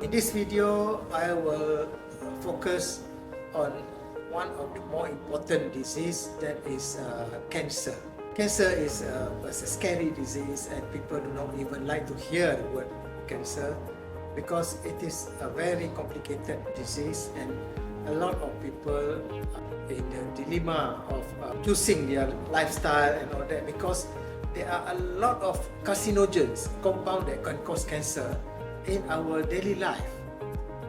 In this video, I will focus on one of the more important disease, that is cancer. Cancer is a scary disease, and people do not even like to hear the word cancer because it is a very complicated disease, and a lot of people are in the dilemma of choosing their lifestyle and all that, because there are a lot of carcinogens, compounds that can cause cancer in our daily life.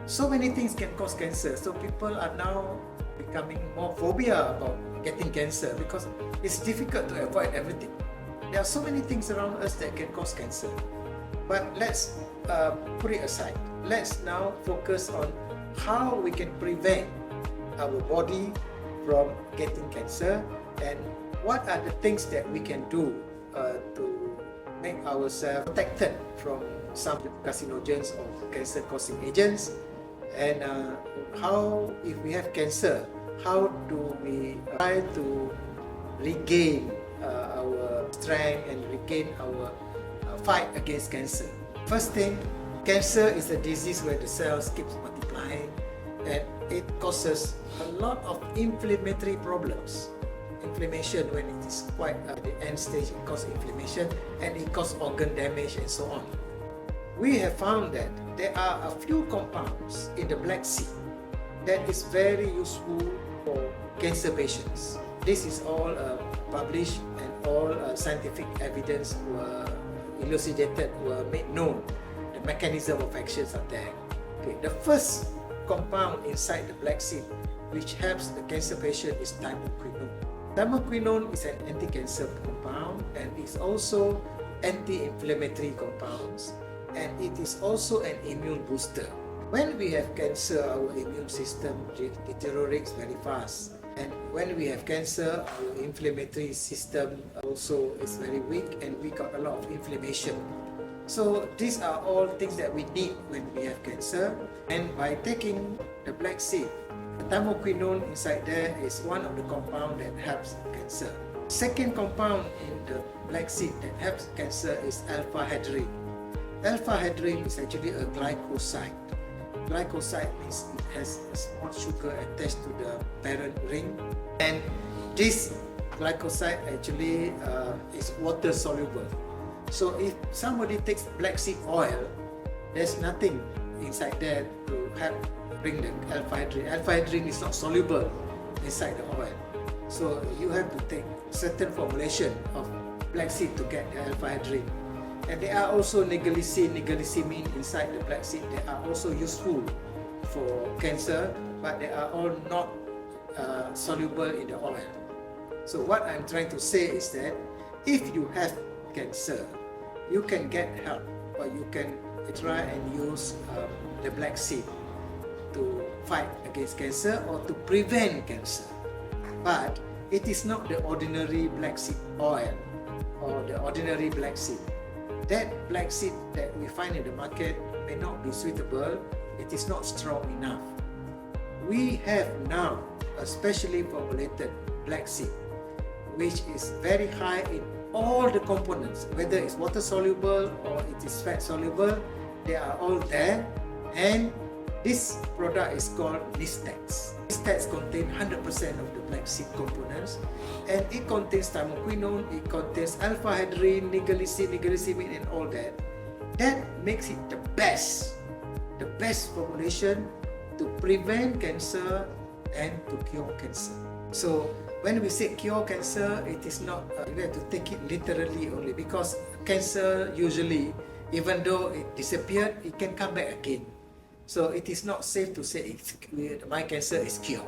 So many things can cause cancer, so people are now becoming more phobia about getting cancer because it's difficult to avoid everything. There are so many things around us that can cause cancer, but let's put it aside. Let's now focus on how we can prevent our body from getting cancer, and what are the things that we can do to make ourselves protected from some carcinogens or cancer-causing agents, and how, if we have cancer, how do we try to regain our strength and regain our fight against cancer. First thing, cancer is a disease where the cells keep multiplying, and it causes a lot of inflammatory problems. Inflammation, when it is quite at the end stage, it causes inflammation and it causes organ damage and so on. We have found that there are a few compounds in the black seed that is very useful for cancer patients. This is all published, and all scientific evidence were elucidated, were made known. The mechanism of actions are there. Okay. The first compound inside the black seed which helps the cancer patient is thymoquinone. Thymoquinone is an anti-cancer compound, and is also anti-inflammatory compounds, and it is also an immune booster. When we have cancer, our immune system deteriorates very fast, and when we have cancer, our inflammatory system also is very weak, and we got a lot of inflammation. So these are all things that we need when we have cancer, and by taking the black seed, the thymoquinone inside there is one of the compounds that helps cancer. Second compound in the black seed that helps cancer is alpha-hydrin. Alpha-hydrin is actually a glycoside. Glycoside means it has a small sugar attached to the parent ring, and this glycoside actually is water soluble. So if somebody takes black seed oil, there's nothing inside there to help bring the alpha-hydrin. Alpha-hydrin is not soluble inside the oil, so you have to take certain formulation of black seed to get the alpha-hydrin. And there are also nigrolicin, nigrolicamine inside the black seed that are also useful for cancer, but they are all not soluble in the oil. So what I'm trying to say is that if you have cancer, you can get help, or you can try and use the black seed to fight against cancer or to prevent cancer. But it is not the ordinary black seed oil or the ordinary black seed. That black seed that we find in the market may not be suitable, it is not strong enough. We have now a specially formulated black seed which is very high in all the components, whether it's water soluble or it is fat soluble, they are all there, and this product is called Nisstex. Nisstex contains 100% of the black seed components, and it contains thymoquinone, it contains alpha-hydrin, nigrolicin, nigrolicamine, and all that. That makes it the best formulation to prevent cancer and to cure cancer. So when we say cure cancer, it is not, we have to take it literally only, because cancer usually, even though it disappeared, it can come back again. So it is not safe to say my cancer is cured.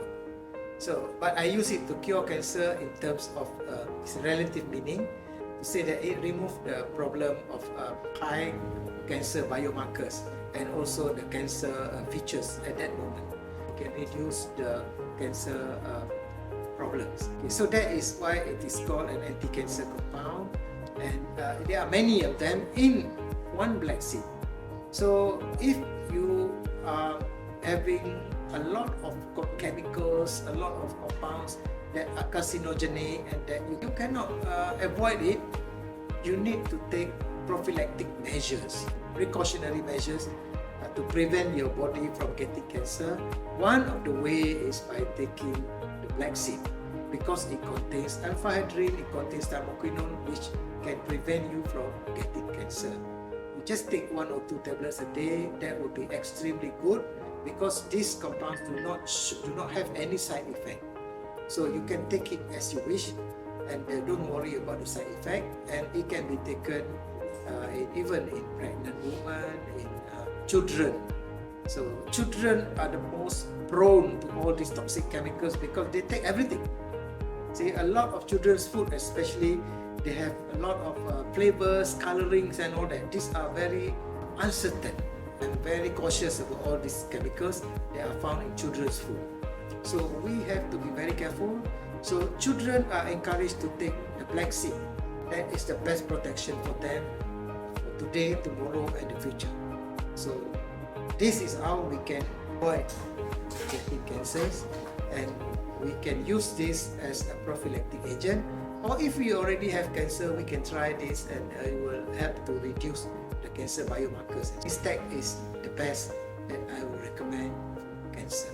So, but I use it to cure cancer in terms of its relative meaning, to say that it removes the problem of high cancer biomarkers and also the cancer features at that moment. It can reduce the cancer problems. Okay, so that is why it is called an anti-cancer compound, and there are many of them in one black seed. So if you are having a lot of chemicals, a lot of compounds that are carcinogenic and that you cannot avoid it, you need to take prophylactic measures, precautionary measures to prevent your body from getting cancer, one of the way is by taking the black seed, because it contains alpha-hydrin, it contains thymoquinone, which can prevent you from getting cancer. You just take 1 or 2 tablets a day, that would be extremely good, because these compounds do not have any side effect. So you can take it as you wish, and don't worry about the side effect, and it can be taken even in pregnant women, in children. So children are the most prone to all these toxic chemicals because they take everything. See, a lot of children's food especially, they have a lot of flavors, colorings and all that. These are very uncertain and very cautious about all these chemicals that are found in children's food. So we have to be very careful. So children are encouraged to take the black seed. That is the best protection for them for today, tomorrow and the future. So this is how we can avoid getting cancers, and we can use this as a prophylactic agent. Or if we already have cancer, we can try this, and it will help to reduce the cancer biomarkers. Nisstex is the best that I would recommend for cancer.